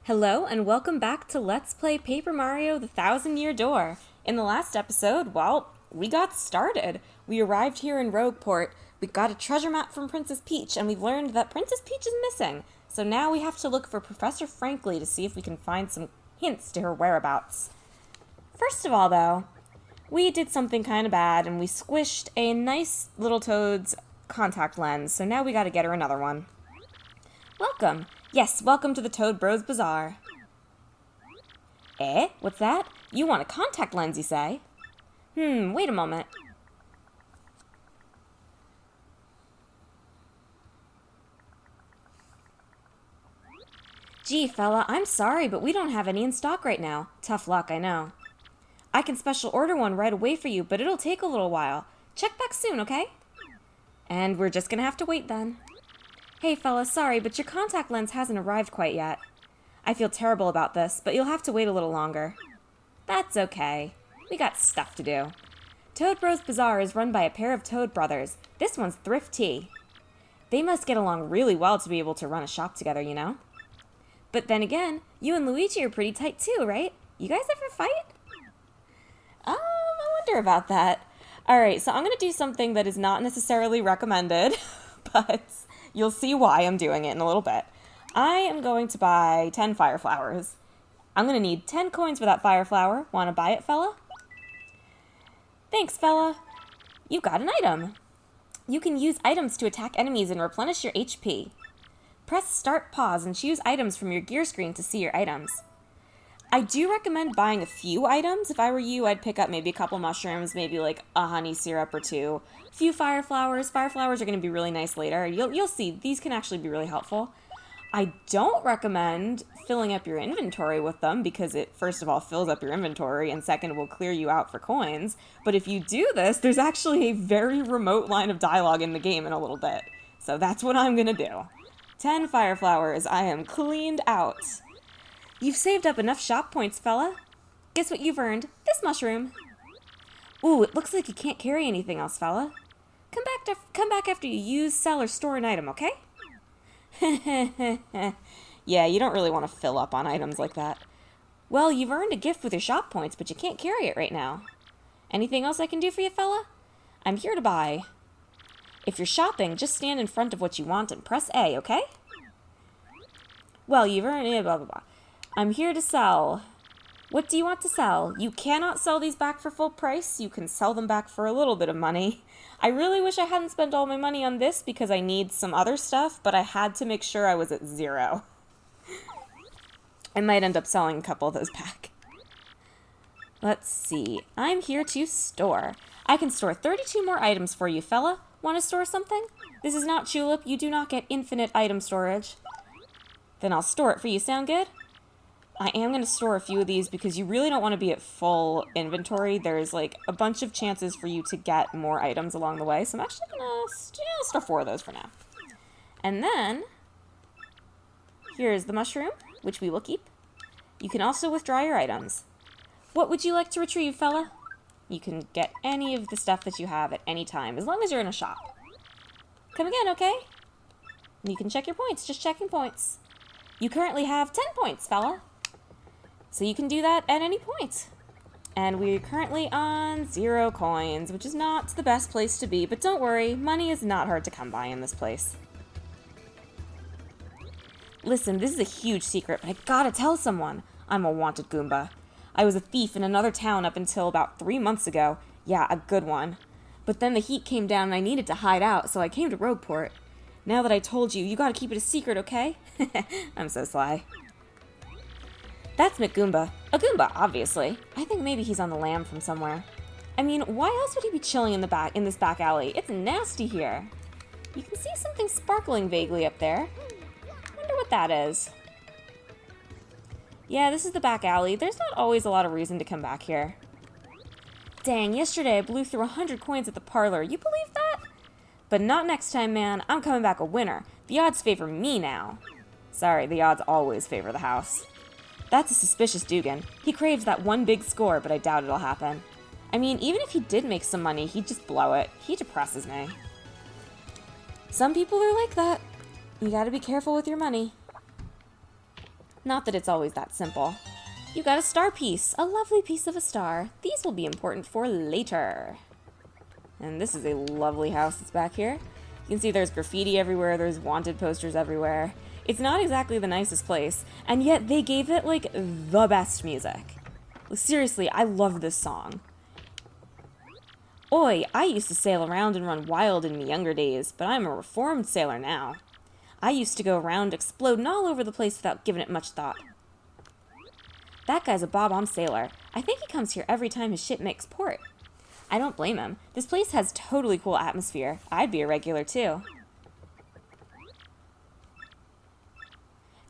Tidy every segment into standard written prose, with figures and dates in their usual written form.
Hello and welcome back to Let's Play Paper Mario The Thousand Year Door. In the last episode, we got started. We arrived here in Rogueport, we got a treasure map from Princess Peach, and we've learned that Princess Peach is missing. So now we have to look for Professor Frankly to see if we can find some hints to her whereabouts. First of all, though, we did something kind of bad, and we squished a nice little Toad's contact lens, so now we gotta get her another one. Welcome. Yes, welcome to the Toad Bros Bazaar. Eh? What's that? You want a contact lens, you say? Wait a moment. Gee, fella, I'm sorry, but we don't have any in stock right now. Tough luck, I know. I can special order one right away for you, but it'll take a little while. Check back soon, okay? And we're just gonna have to wait then. Hey fella, sorry, but your contact lens hasn't arrived quite yet. I feel terrible about this, but you'll have to wait a little longer. That's okay. We got stuff to do. Toad Bros Bazaar is run by a pair of Toad brothers. This one's thrifty. They must get along really well to be able to run a shop together, you know? But then again, you and Luigi are pretty tight too, right? You guys ever fight? I wonder about that. Alright, so I'm gonna do something that is not necessarily recommended, but you'll see why I'm doing it in a little bit. I am going to buy 10 fire flowers. I'm going to need 10 coins for that fire flower. Want to buy it, fella? Thanks, fella. You've got an item. You can use items to attack enemies and replenish your HP. Press start pause and choose items from your gear screen to see your items. I do recommend buying a few items. If I were you, I'd pick up maybe a couple mushrooms, maybe like a honey syrup or two. A few fire flowers. Fire flowers are going to be really nice later. You'll see, these can actually be really helpful. I don't recommend filling up your inventory with them because it, first of all, fills up your inventory, and second, will clear you out for coins. But if you do this, there's actually a very remote line of dialogue in the game in a little bit. So that's what I'm going to do. 10 fire flowers. I am cleaned out. You've saved up enough shop points, fella. Guess what you've earned? This mushroom. Ooh, it looks like you can't carry anything else, fella. Come back after you use, sell, or store an item, okay? Yeah, you don't really want to fill up on items like that. Well, you've earned a gift with your shop points, but you can't carry it right now. Anything else I can do for you, fella? I'm here to buy. If you're shopping, just stand in front of what you want and press A, okay? Well, you've earned blah, blah, blah. I'm here to sell. What do you want to sell? You cannot sell these back for full price. You can sell them back for a little bit of money. I really wish I hadn't spent all my money on this because I need some other stuff, but I had to make sure I was at 0. I might end up selling a couple of those back. Let's see. I'm here to store. I can store 32 more items for you, fella. Want to store something? This is not Tulip. You do not get infinite item storage. Then I'll store it for you. Sound good? I am going to store a few of these because you really don't want to be at full inventory. There's like a bunch of chances for you to get more items along the way. So I'm actually going to store 4 of those for now. And then, here's the mushroom, which we will keep. You can also withdraw your items. What would you like to retrieve, fella? You can get any of the stuff that you have at any time, as long as you're in a shop. Come again, okay? You can check your points, just checking points. You currently have 10 points, fella. So you can do that at any point. And we're currently on 0 coins, which is not the best place to be, but don't worry, money is not hard to come by in this place. Listen, this is a huge secret, but I gotta tell someone. I'm a wanted Goomba. I was a thief in another town up until about 3 months ago. Yeah, a good one. But then the heat came down and I needed to hide out, so I came to Rogueport. Now that I told you, you gotta keep it a secret, okay? I'm so sly. That's McGoomba. A Goomba, obviously. I think maybe he's on the lam from somewhere. I mean, why else would he be chilling in this back alley? It's nasty here. You can see something sparkling vaguely up there. Wonder what that is. Yeah, this is the back alley. There's not always a lot of reason to come back here. Dang, yesterday I blew through 100 coins at the parlor. You believe that? But not next time, man. I'm coming back a winner. The odds favor me now. Sorry, the odds always favor the house. That's a suspicious Dugan. He craves that one big score, but I doubt it'll happen. I mean, even if he did make some money, he'd just blow it. He depresses me. Some people are like that. You gotta be careful with your money. Not that it's always that simple. You got a star piece, a lovely piece of a star. These will be important for later. And this is a lovely house that's back here. You can see there's graffiti everywhere, there's wanted posters everywhere. It's not exactly the nicest place, and yet they gave it, like, the best music. Seriously, I love this song. Oi, I used to sail around and run wild in me younger days, but I'm a reformed sailor now. I used to go around exploding all over the place without giving it much thought. That guy's a bob-omb sailor. I think he comes here every time his ship makes port. I don't blame him. This place has totally cool atmosphere. I'd be a regular too.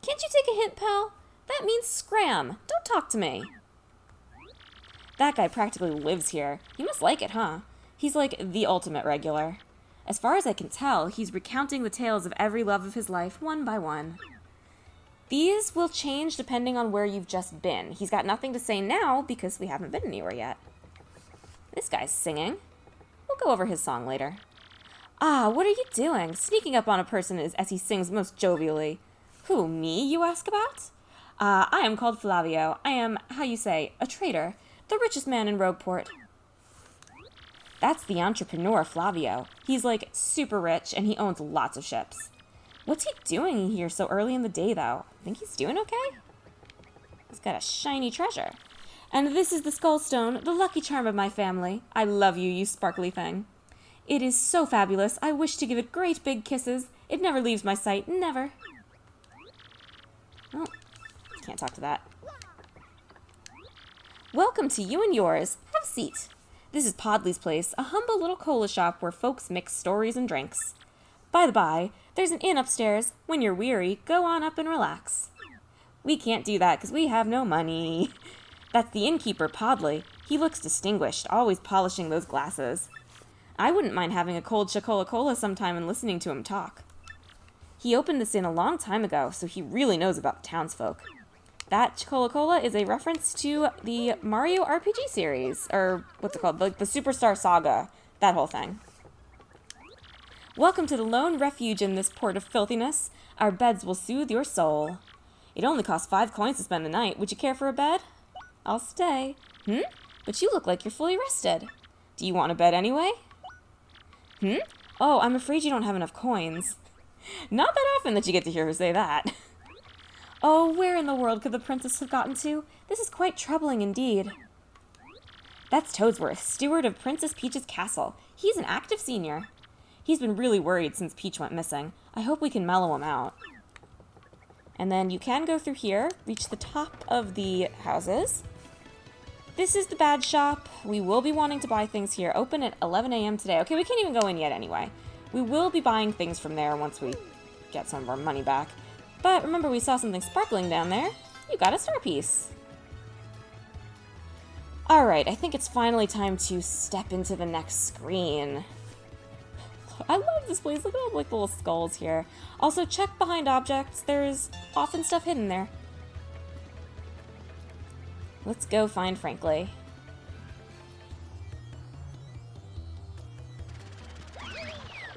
Can't you take a hint, pal? That means scram. Don't talk to me. That guy practically lives here. He must like it, huh? He's like the ultimate regular. As far as I can tell, he's recounting the tales of every love of his life, one by one. These will change depending on where you've just been. He's got nothing to say now because we haven't been anywhere yet. This guy's singing. We'll go over his song later. Ah, what are you doing? Sneaking up on a person as he sings most jovially. Who, me, you ask about? I am called Flavio. I am, how you say, a trader. The richest man in Rogueport. That's the entrepreneur, Flavio. He's like super rich and he owns lots of ships. What's he doing here so early in the day, though? Think he's doing okay? He's got a shiny treasure. And this is the skull stone, the lucky charm of my family. I love you, you sparkly thing. It is so fabulous. I wish to give it great big kisses. It never leaves my sight, never. Oh, can't talk to that. Welcome to you and yours. Have a seat. This is Podley's place, a humble little cola shop where folks mix stories and drinks. By the by, there's an inn upstairs. When you're weary, go on up and relax. We can't do that because we have no money. That's the innkeeper, Podley. He looks distinguished, always polishing those glasses. I wouldn't mind having a cold Chocola-Cola sometime and listening to him talk. He opened this inn a long time ago, so he really knows about the townsfolk. That Chocola-Cola is a reference to the Mario RPG series, or what's it called, like the Superstar Saga, that whole thing. Welcome to the lone refuge in this port of filthiness. Our beds will soothe your soul. It only costs 5 coins to spend the night. Would you care for a bed? I'll stay. But you look like you're fully rested. Do you want a bed anyway? Oh, I'm afraid you don't have enough coins. Not that often that you get to hear her say that. Oh, where in the world could the princess have gotten to? This is quite troubling indeed. That's Toadsworth, steward of Princess Peach's castle. He's an active senior. He's been really worried since Peach went missing. I hope we can mellow him out. And then you can go through here, reach the top of the houses. This is the badge shop. We will be wanting to buy things here. Open at 11 a.m. today. Okay, we can't even go in yet anyway. We will be buying things from there once we get some of our money back. But remember, we saw something sparkling down there. You got a star piece. Alright, I think it's finally time to step into the next screen. I love this place. Look at all the like, little skulls here. Also, check behind objects. There's often stuff hidden there. Let's go find Frankly.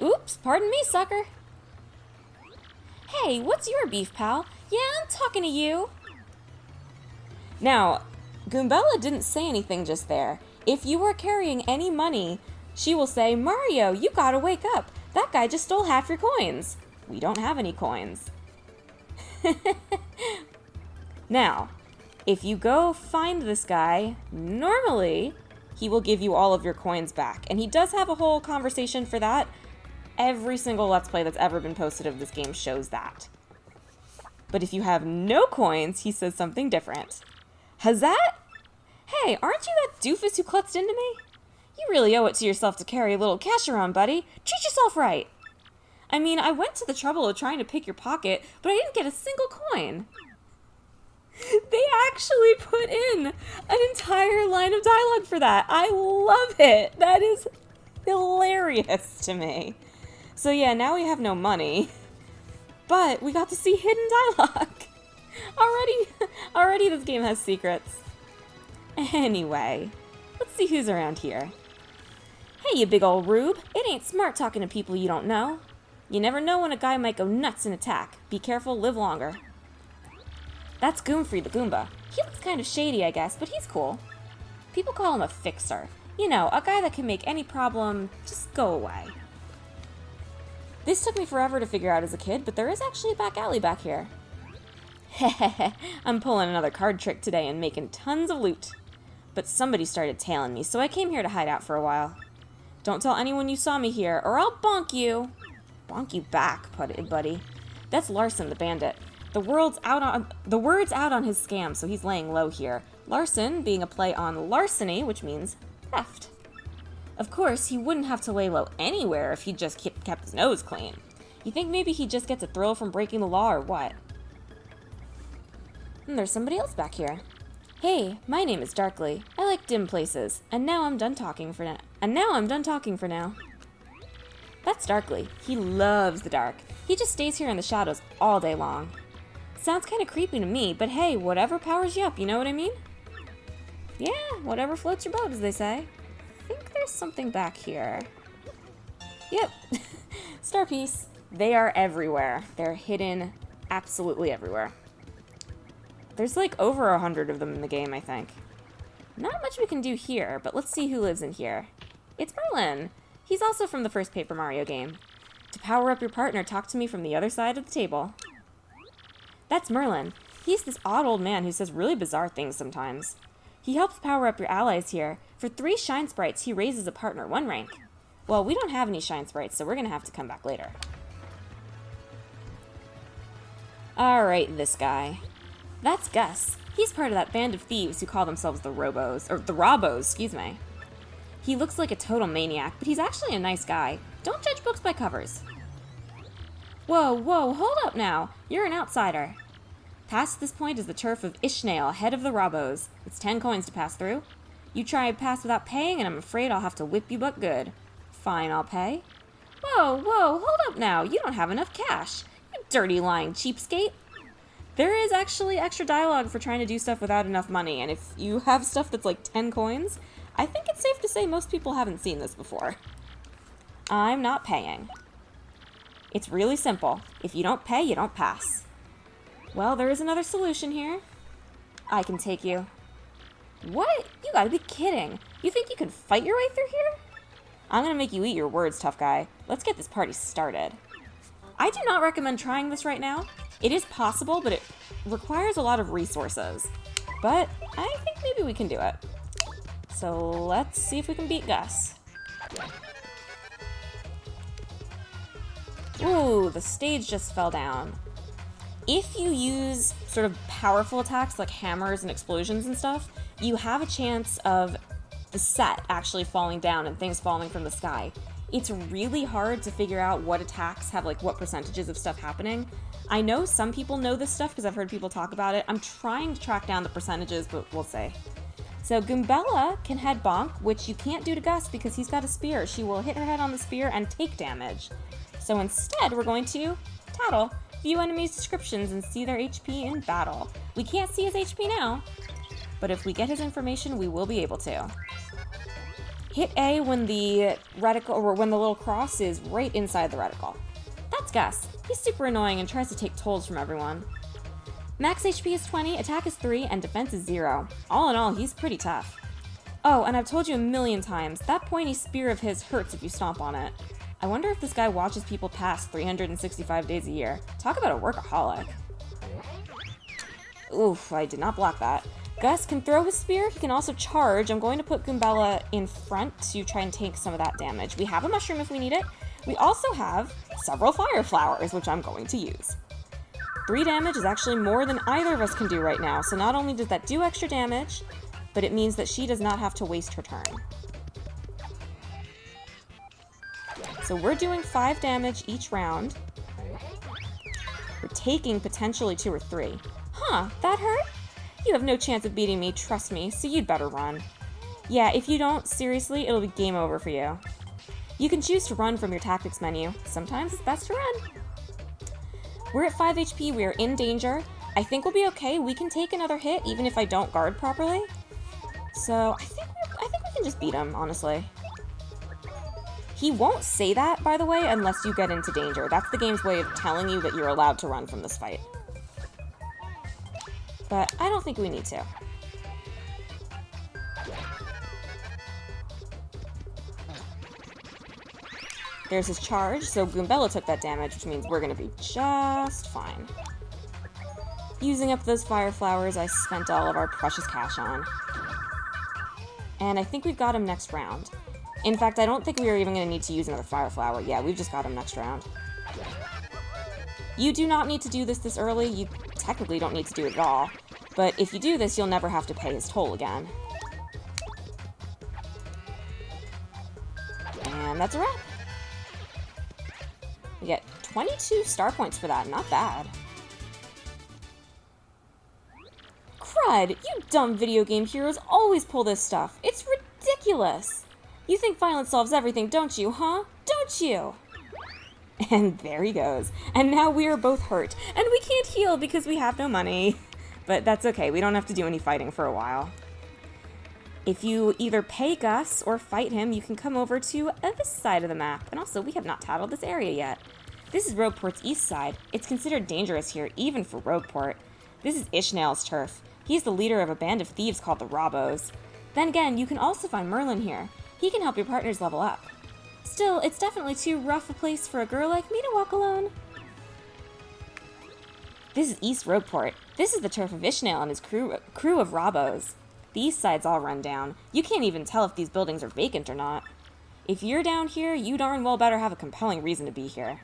Oops, pardon me, sucker. Hey, what's your beef, pal? Yeah, I'm talking to you. Now, Goombella didn't say anything just there. If you are carrying any money, she will say, Mario, you gotta wake up. That guy just stole half your coins. We don't have any coins. Now, if you go find this guy, normally he will give you all of your coins back. And he does have a whole conversation for that. Every single Let's Play that's ever been posted of this game shows that. But if you have no coins, he says something different. Hazat? Hey, aren't you that doofus who klutzed into me? You really owe it to yourself to carry a little cash around, buddy. Treat yourself right. I mean, I went to the trouble of trying to pick your pocket, but I didn't get a single coin. They actually put in an entire line of dialogue for that. I love it. That is hilarious to me. So yeah, now we have no money, but we got to see hidden dialogue. Already this game has secrets. Anyway, let's see who's around here. Hey, you big old rube. It ain't smart talking to people you don't know. You never know when a guy might go nuts and attack. Be careful, live longer. That's Goomfrey the Goomba. He looks kind of shady, I guess, but he's cool. People call him a fixer. You know, a guy that can make any problem just go away. This took me forever to figure out as a kid, but there is actually a back alley back here. Hehehe, I'm pulling another card trick today and making tons of loot. But somebody started tailing me, so I came here to hide out for a while. Don't tell anyone you saw me here, or I'll bonk you. Bonk you back, buddy. That's Larson the bandit. The word's out on his scam, so he's laying low here. Larson being a play on larceny, which means theft. Of course, he wouldn't have to lay low anywhere if he just kept his nose clean. You think maybe he just gets a thrill from breaking the law or what? And there's somebody else back here. Hey, my name is Darkly. I like dim places, and now I'm done talking for now. That's Darkly. He loves the dark. He just stays here in the shadows all day long. Sounds kind of creepy to me, but hey, whatever powers you up, you know what I mean? Yeah, whatever floats your boat, as they say. I think there's something back here. Yep, star piece. They are everywhere. They're hidden absolutely everywhere. There's like over 100 of them in the game, I think. Not much we can do here, but let's see who lives in here. It's Merlin. He's also from the first Paper Mario game. To power up your partner, talk to me from the other side of the table. That's Merlin. He's this odd old man who says really bizarre things sometimes. He helps power up your allies here. For 3 shine sprites, he raises a partner 1 rank. Well, we don't have any shine sprites, so we're gonna have to come back later. Alright, this guy. That's Gus. He's part of that band of thieves who call themselves the Robos, excuse me. He looks like a total maniac, but he's actually a nice guy. Don't judge books by covers. Whoa, hold up now. You're an outsider. Past this point is the turf of Ishnael, head of the Robos. It's 10 coins to pass through. You try to pass without paying, and I'm afraid I'll have to whip you but good. Fine, I'll pay. Whoa, hold up now. You don't have enough cash. You dirty lying cheapskate. There is actually extra dialogue for trying to do stuff without enough money, and if you have stuff that's like 10 coins, I think it's safe to say most people haven't seen this before. I'm not paying. It's really simple. If you don't pay, you don't pass. Well, there is another solution here. I can take you. What? You gotta be kidding. You think you can fight your way through here? I'm gonna make you eat your words, tough guy. Let's get this party started. I do not recommend trying this right now. It is possible, but it requires a lot of resources. But I think maybe we can do it. So let's see if we can beat Gus. Ooh, the stage just fell down. If you use sort of powerful attacks like hammers and explosions and stuff, you have a chance of the set actually falling down and things falling from the sky. It's really hard to figure out what attacks have like what percentages of stuff happening. I know some people know this stuff because I've heard people talk about it. I'm trying to track down the percentages, but we'll see. So Goombella can head bonk, which you can't do to Gus because he's got a spear. She will hit her head on the spear and take damage. So instead, we're going to tattle, view enemies' descriptions, and see their HP in battle. We can't see his HP now, but if we get his information, we will be able to. Hit A when the reticle, or when the little cross is right inside the reticle. That's Gus. He's super annoying and tries to take tolls from everyone. Max HP is 20, attack is 3, and defense is 0. All in all, he's pretty tough. Oh, and I've told you a million times, that pointy spear of his hurts if you stomp on it. I wonder if this guy watches people pass 365 days a year. Talk about a workaholic. Oof, I did not block that. Gus can throw his spear, he can also charge. I'm going to put Goombella in front to try and take some of that damage. We have a mushroom if we need it. We also have several fire flowers, which I'm going to use. 3 damage is actually more than either of us can do right now, so not only does that do extra damage, but it means that she does not have to waste her turn. So we're doing 5 damage each round. We're taking potentially 2 or 3. Huh, that hurt? You have no chance of beating me, trust me, so you'd better run. Yeah, if you don't, seriously, it'll be game over for you. You can choose to run from your tactics menu. Sometimes it's best to run. We're at 5 HP, we are in danger. I think we'll be okay, we can take another hit even if I don't guard properly. So I think we can just beat him, honestly. He won't say that, by the way, unless you get into danger. That's the game's way of telling you that you're allowed to run from this fight. but I don't think we need to. There's his charge, so Goombella took that damage, which means we're gonna be just fine. Using up those fire flowers I spent all of our precious cash on. And I think we've got him next round. In fact, I don't think we are even gonna need to use another fire flower. Yeah, we've just got him next round. You do not need to do this early. You technically don't need to do it at all. But if you do this, you'll never have to pay his toll again. And that's a wrap. We get 22 star points for that. Not bad. Crud! You dumb video game heroes always pull this stuff. It's ridiculous! You think violence solves everything, don't you, huh? Don't you? And there he goes. And now we are both hurt. And we can't heal because we have no money. But that's okay. We don't have to do any fighting for a while. If you either pay Gus or fight him, you can come over to this side of the map. And also, we have not tattled this area yet. This is Rogueport's east side. It's considered dangerous here, even for Rogueport. This is Ishnael's turf. He's the leader of a band of thieves called the Robbos. Then again, you can also find Merlin here. He can help your partners level up. Still, it's definitely too rough a place for a girl like me to walk alone. This is East Rogueport. This is the turf of Ishnael and his crew of Robbos. The east side's all run down. You can't even tell if these buildings are vacant or not. If you're down here, you darn well better have a compelling reason to be here.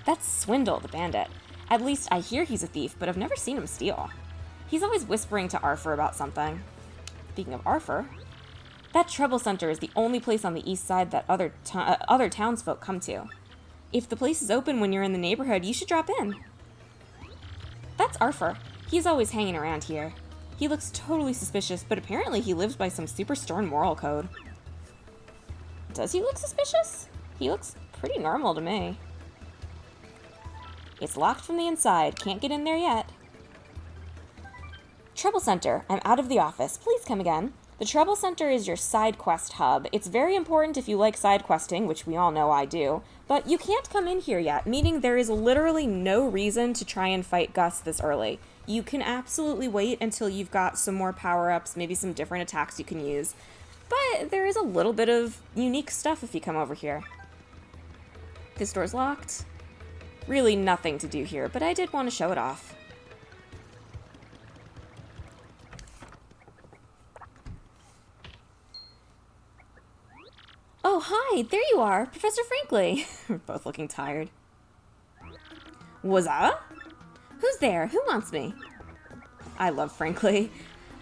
That's Swindle, the bandit. At least I hear he's a thief, but I've never seen him steal. He's always whispering to Arthur about something. Speaking of Arthur, that Trouble Center is the only place on the east side that other townsfolk come to. If the place is open when you're in the neighborhood, you should drop in. That's Arthur. He's always hanging around here. He looks totally suspicious, but apparently he lives by some super stern moral code. Does he look suspicious? He looks pretty normal to me. It's locked from the inside. Can't get in there yet. Trouble Center. I'm out of the office. Please come again. The Trouble Center is your side quest hub. It's very important if you like side questing, which we all know I do, but you can't come in here yet, meaning there is literally no reason to try and fight Gus this early. You can absolutely wait until you've got some more power-ups, maybe some different attacks you can use, but there is a little bit of unique stuff if you come over here. This door's locked. Really nothing to do here, but I did want to show it off. Oh, hi, there you are, Professor Franklin. We're both looking tired. Was I? Who's there? Who wants me? I love Franklin.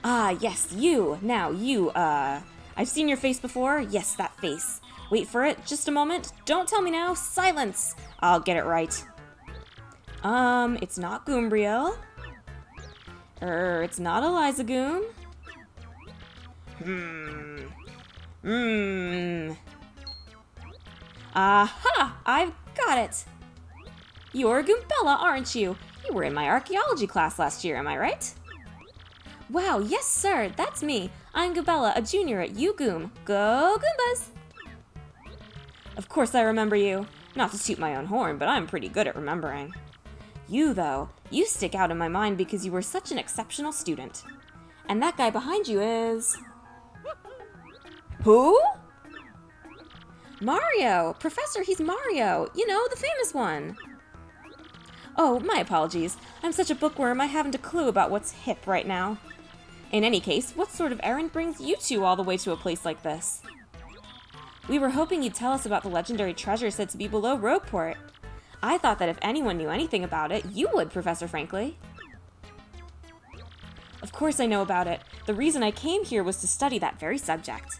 Ah, yes, you. Now, you, I've seen your face before. Yes, that face. Wait for it. Just a moment. Don't tell me now. Silence. I'll get it right. It's not Goombriel. It's not Eliza Goom. Aha! I've got it! You're Goombella, aren't you? You were in my archaeology class last year, am I right? Wow, yes sir, that's me. I'm Goombella, a junior at UGoom. Go Goombas! Of course I remember you. Not to toot my own horn, but I'm pretty good at remembering. You, though, you stick out in my mind because you were such an exceptional student. And that guy behind you is... Who? Mario! Professor, he's Mario! You know, the famous one! Oh, my apologies. I'm such a bookworm I haven't a clue about what's hip right now. In any case, what sort of errand brings you two all the way to a place like this? We were hoping you'd tell us about the legendary treasure said to be below Rogueport. I thought that if anyone knew anything about it, you would, Professor Franklin. Of course I know about it. The reason I came here was to study that very subject.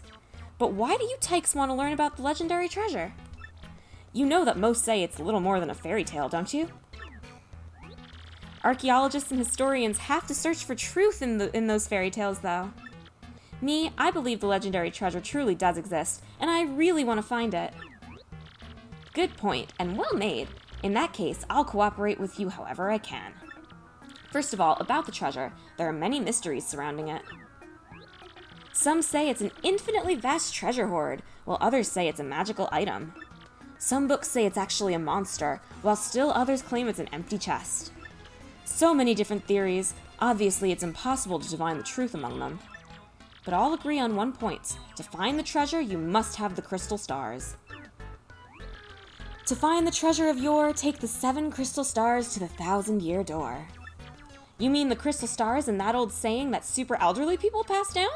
But why do you tykes want to learn about the legendary treasure? You know that most say it's little more than a fairy tale, don't you? Archaeologists and historians have to search for truth in those fairy tales, though. Me, I believe the legendary treasure truly does exist, and I really want to find it. Good point, and well made. In that case, I'll cooperate with you however I can. First of all, about the treasure, there are many mysteries surrounding it. Some say it's an infinitely vast treasure hoard, while others say it's a magical item. Some books say it's actually a monster, while still others claim it's an empty chest. So many different theories. Obviously, it's impossible to divine the truth among them. But all agree on one point. To find the treasure, you must have the crystal stars. To find the treasure of yore, take the 7 crystal stars to the 1,000-year door. You mean the crystal stars in that old saying that super elderly people pass down?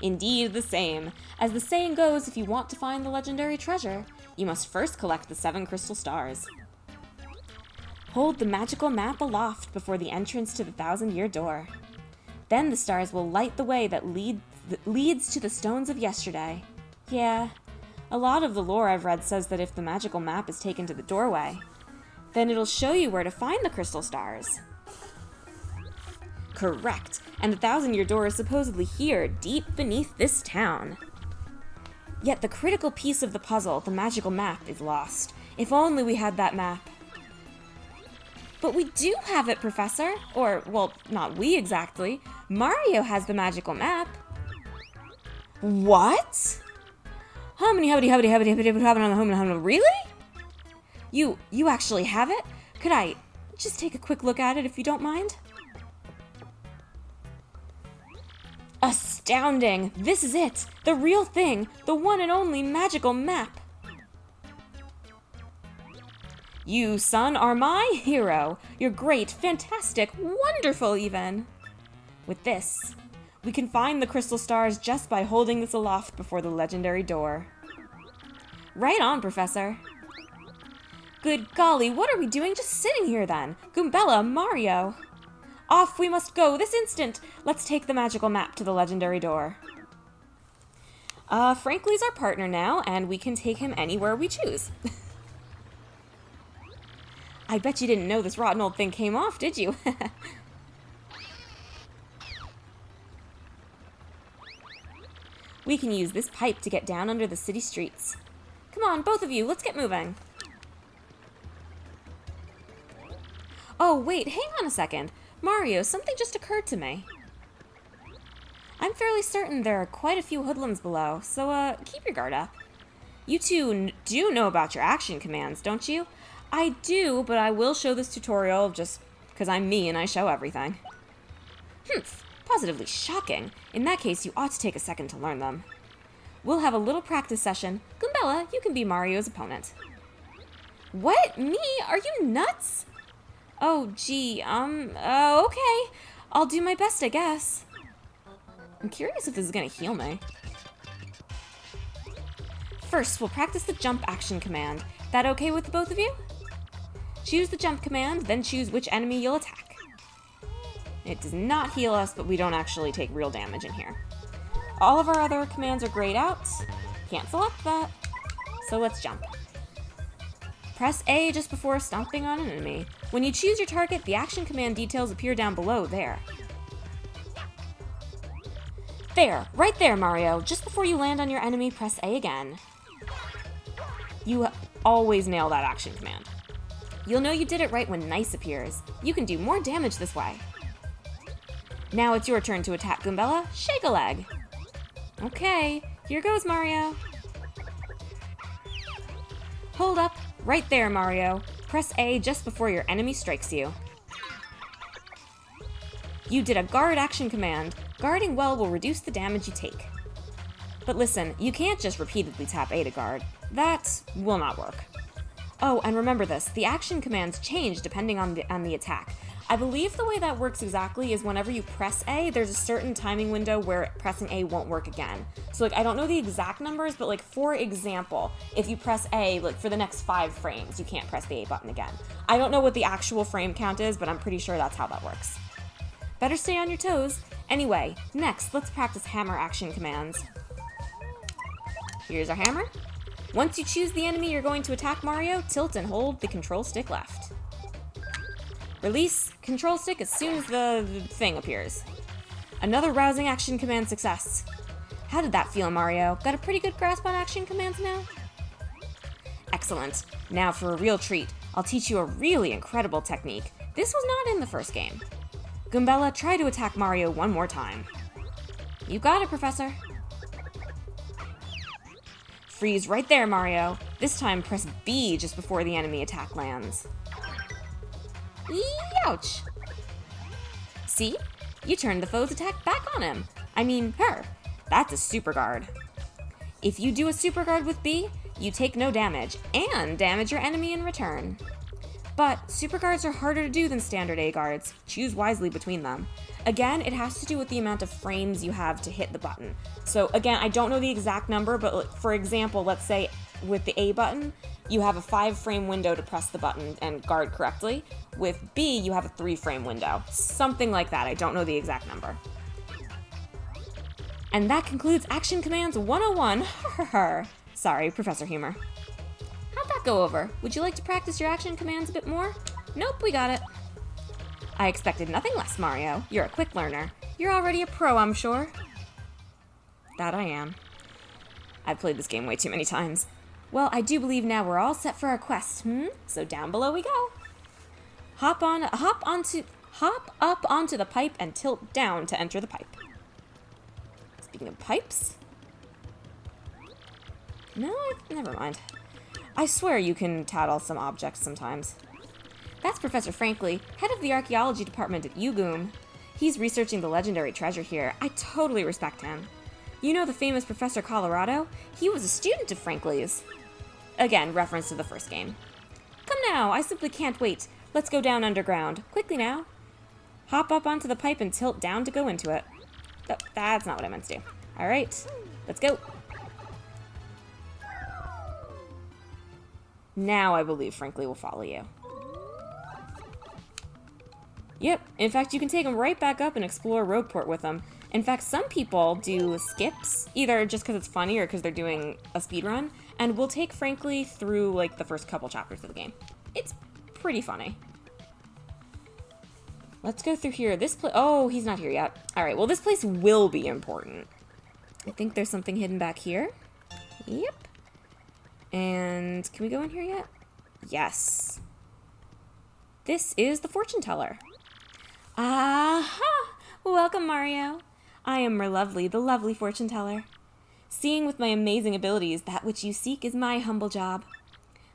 Indeed the same. As the saying goes, if you want to find the legendary treasure, you must first collect the 7 crystal stars. Hold the magical map aloft before the entrance to the 1,000-year door. Then the stars will light the way that leads to the stones of yesterday. Yeah, a lot of the lore I've read says that if the magical map is taken to the doorway, then it'll show you where to find the crystal stars. Correct, and the 1,000-year door is supposedly here, deep beneath this town. Yet the critical piece of the puzzle, the magical map, is lost. If only we had that map. But we do have it, Professor. Or, well, not we exactly. Mario has the magical map. What? Really? You actually have it? Could I just take a quick look at it if you don't mind? Astounding! This is it! The real thing! The one and only magical map! You, son, are my hero. You're great, fantastic, wonderful even. With this, we can find the crystal stars just by holding this aloft before the legendary door. Right on, Professor. Good golly, what are we doing just sitting here then? Goombella, Mario. Off we must go this instant. Let's take the magical map to the legendary door. Frankly's our partner now, and we can take him anywhere we choose. I bet you didn't know this rotten old thing came off, did you? We can use this pipe to get down under the city streets. Come on, both of you, let's get moving. Oh, wait, hang on a second. Mario, something just occurred to me. I'm fairly certain there are quite a few hoodlums below, so keep your guard up. You two do know about your action commands, don't you? I do, but I will show this tutorial just because I'm me and I show everything. Humph, positively shocking. In that case, you ought to take a second to learn them. We'll have a little practice session. Goombella, you can be Mario's opponent. What? Me? Are you nuts? Oh, gee, okay. I'll do my best, I guess. I'm curious if this is gonna heal me. First, we'll practice the jump action command. That okay with the both of you? Choose the jump command, then choose which enemy you'll attack. It does not heal us, but we don't actually take real damage in here. All of our other commands are grayed out. Can't select that. So let's jump. Press A just before stomping on an enemy. When you choose your target, the action command details appear down below there. There, right there, Mario. Just before you land on your enemy, press A again. You always nail that action command. You'll know you did it right when Nice appears. You can do more damage this way. Now it's your turn to attack, Goombella. Shake a leg. Okay, here goes, Mario. Hold up. Right there, Mario. Press A just before your enemy strikes you. You did a guard action command. Guarding well will reduce the damage you take. But listen, you can't just repeatedly tap A to guard. That will not work. Oh, and remember this, the action commands change depending on the attack. I believe the way that works exactly is whenever you press A, there's a certain timing window where pressing A won't work again. So I don't know the exact numbers, but for example, if you press A, for the next 5 frames, you can't press the A button again. I don't know what the actual frame count is, but I'm pretty sure that's how that works. Better stay on your toes. Anyway, next, let's practice hammer action commands. Here's our hammer. Once you choose the enemy you're going to attack, Mario, tilt and hold the control stick left. Release control stick as soon as the thing appears. Another rousing action command success. How did that feel, Mario? Got a pretty good grasp on action commands now? Excellent. Now for a real treat. I'll teach you a really incredible technique. This was not in the first game. Goombella, try to attack Mario one more time. You got it, Professor. Freeze right there, Mario. This time press B just before the enemy attack lands. Ouch! See? You turned the foe's attack back on him. I mean, her. That's a super guard. If you do a super guard with B, you take no damage, and damage your enemy in return. But super guards are harder to do than standard A guards. Choose wisely between them. Again, it has to do with the amount of frames you have to hit the button. So again, I don't know the exact number, but for example, let's say with the A button, you have a 5-frame window to press the button and guard correctly. With B, you have a 3-frame window. Something like that. I don't know the exact number. And that concludes Action Commands 101. Sorry, Professor Humor. How'd that go over? Would you like to practice your action commands a bit more? Nope, we got it. I expected nothing less, Mario. You're a quick learner. You're already a pro, I'm sure. That I am. I've played this game way too many times. Well, I do believe now we're all set for our quest, So down below we go. Hop up onto the pipe and tilt down to enter the pipe. Speaking of pipes. No, never mind. I swear you can tattle some objects sometimes. That's Professor Franklin, head of the archaeology department at UGOOM. He's researching the legendary treasure here. I totally respect him. You know the famous Professor Colorado? He was a student of Franklin's. Again, reference to the first game. Come now, I simply can't wait. Let's go down underground. Quickly now. Hop up onto the pipe and tilt down to go into it. Oh, that's not what I meant to do. Alright, let's go. Now I believe Franklin will follow you. Yep, in fact, you can take him right back up and explore Rogueport with him. In fact, some people do skips, either just because it's funny or because they're doing a speedrun, and we'll take Franklin through, like, the first couple chapters of the game. It's pretty funny. Let's go through here. This place... Oh, he's not here yet. Alright, well, this place will be important. I think there's something hidden back here. Yep. And can we go in here yet? Yes. This is the fortune teller. Aha! Welcome, Mario. I am Merlovely, the lovely fortune teller. Seeing with my amazing abilities that which you seek is my humble job.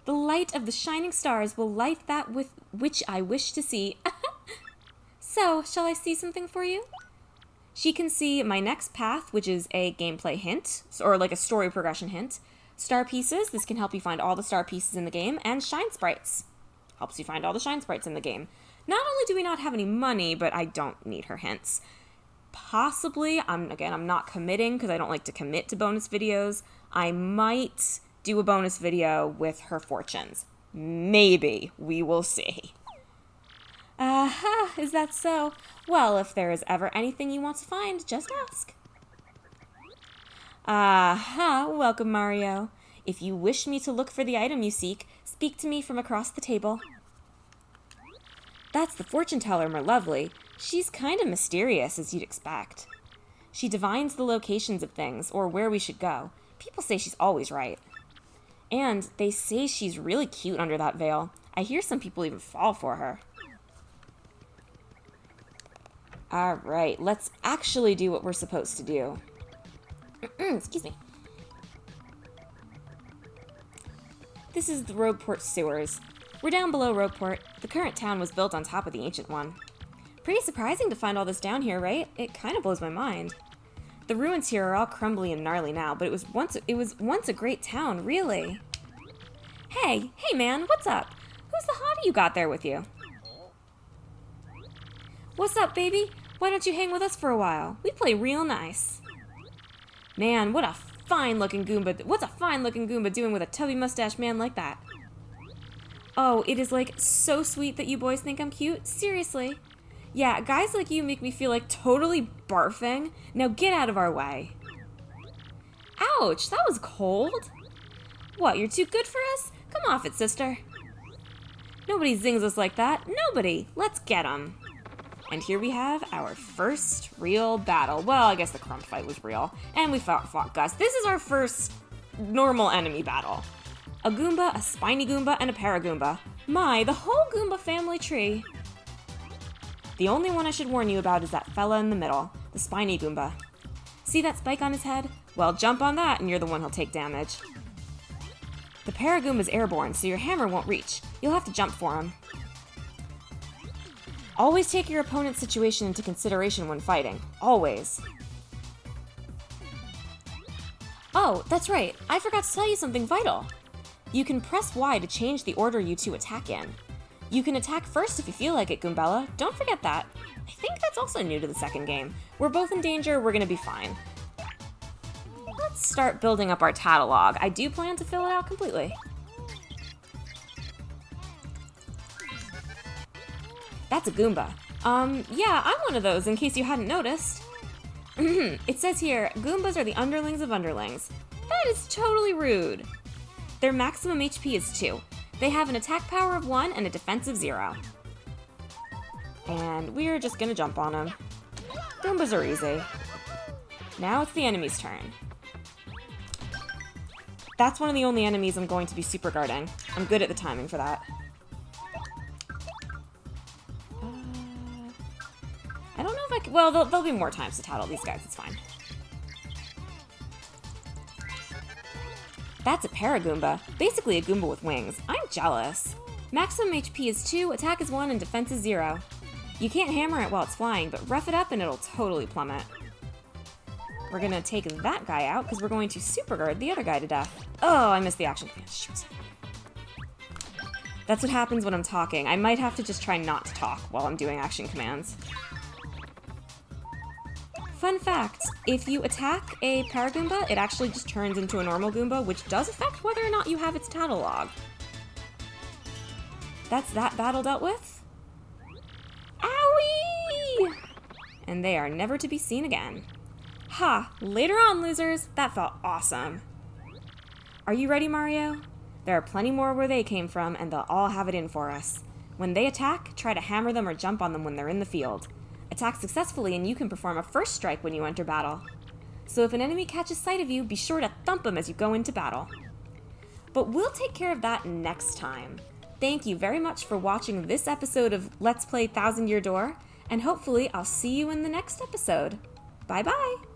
The light of the shining stars will light that with which I wish to see. So, shall I see something for you? She can see my next path, which is a gameplay hint, or like a story progression hint. Star pieces, this can help you find all the star pieces in the game, and shine sprites. Helps you find all the shine sprites in the game. Not only do we not have any money, but I don't need her hints. Possibly, I'm not committing because I don't like to commit to bonus videos. I might do a bonus video with her fortunes. Maybe. We will see. Aha, is that so? Well, if there is ever anything you want to find, just ask. Aha, welcome, Mario. If you wish me to look for the item you seek, speak to me from across the table. That's the fortune teller, Merlovely. She's kind of mysterious, as you'd expect. She divines the locations of things, or where we should go. People say she's always right. And they say she's really cute under that veil. I hear some people even fall for her. Alright, let's actually do what we're supposed to do. Excuse me. This is the Rogueport sewers. We're down below Rogueport. The current town was built on top of the ancient one. Pretty surprising to find all this down here, right? It kind of blows my mind. The ruins here are all crumbly and gnarly now, but it was once a great town, really. Hey man, what's up? Who's the hottie you got there with you? What's up, baby? Why don't you hang with us for a while? We play real nice. Man, what's a fine-looking Goomba doing with a tubby mustache man like that? Oh, it is, like, so sweet that you boys think I'm cute? Seriously. Yeah, guys like you make me feel like totally barfing. Now get out of our way. Ouch, that was cold. What, you're too good for us? Come off it, sister. Nobody zings us like that. Nobody. Let's get 'em. And here we have our first real battle. Well, I guess the Crump fight was real. And we fought Gus. This is our first normal enemy battle. A Goomba, a Spiny Goomba, and a Paragoomba. My, the whole Goomba family tree. The only one I should warn you about is that fella in the middle, the Spiny Goomba. See that spike on his head? Well, jump on that and you're the one who'll take damage. The Paragoomba's airborne, so your hammer won't reach. You'll have to jump for him. Always take your opponent's situation into consideration when fighting. Always. Oh, that's right. I forgot to tell you something vital. You can press Y to change the order you two attack in. You can attack first if you feel like it, Goombella. Don't forget that. I think that's also new to the second game. We're both in danger, we're gonna be fine. Let's start building up our catalog. I do plan to fill it out completely. That's a Goomba. Yeah, I'm one of those, in case you hadn't noticed. It says here, Goombas are the underlings of underlings. That is totally rude. Their maximum HP is 2. They have an attack power of 1 and a defense of 0. And we're just gonna jump on them. Goombas are easy. Now it's the enemy's turn. That's one of the only enemies I'm going to be super guarding. I'm good at the timing for that. I don't know if I can... Well, there'll be more times to tattle these guys. It's fine. That's a Paragoomba. Basically a Goomba with wings. I'm jealous. Maximum HP is 2, attack is 1, and defense is 0. You can't hammer it while it's flying, but rough it up and it'll totally plummet. We're gonna take that guy out because we're going to super guard the other guy to death. Oh, I missed the action command. Shoot. That's what happens when I'm talking. I might have to just try not to talk while I'm doing action commands. Fun fact, if you attack a Paragoomba, it actually just turns into a normal Goomba, which does affect whether or not you have its tattle log. That's that battle dealt with. Owie! And they are never to be seen again. Ha! Later on, losers! That felt awesome. Are you ready, Mario? There are plenty more where they came from, and they'll all have it in for us. When they attack, try to hammer them or jump on them when they're in the field. Attack successfully and you can perform a first strike when you enter battle. So if an enemy catches sight of you, be sure to thump them as you go into battle. But we'll take care of that next time. Thank you very much for watching this episode of Let's Play Thousand Year Door, and hopefully I'll see you in the next episode. Bye-bye!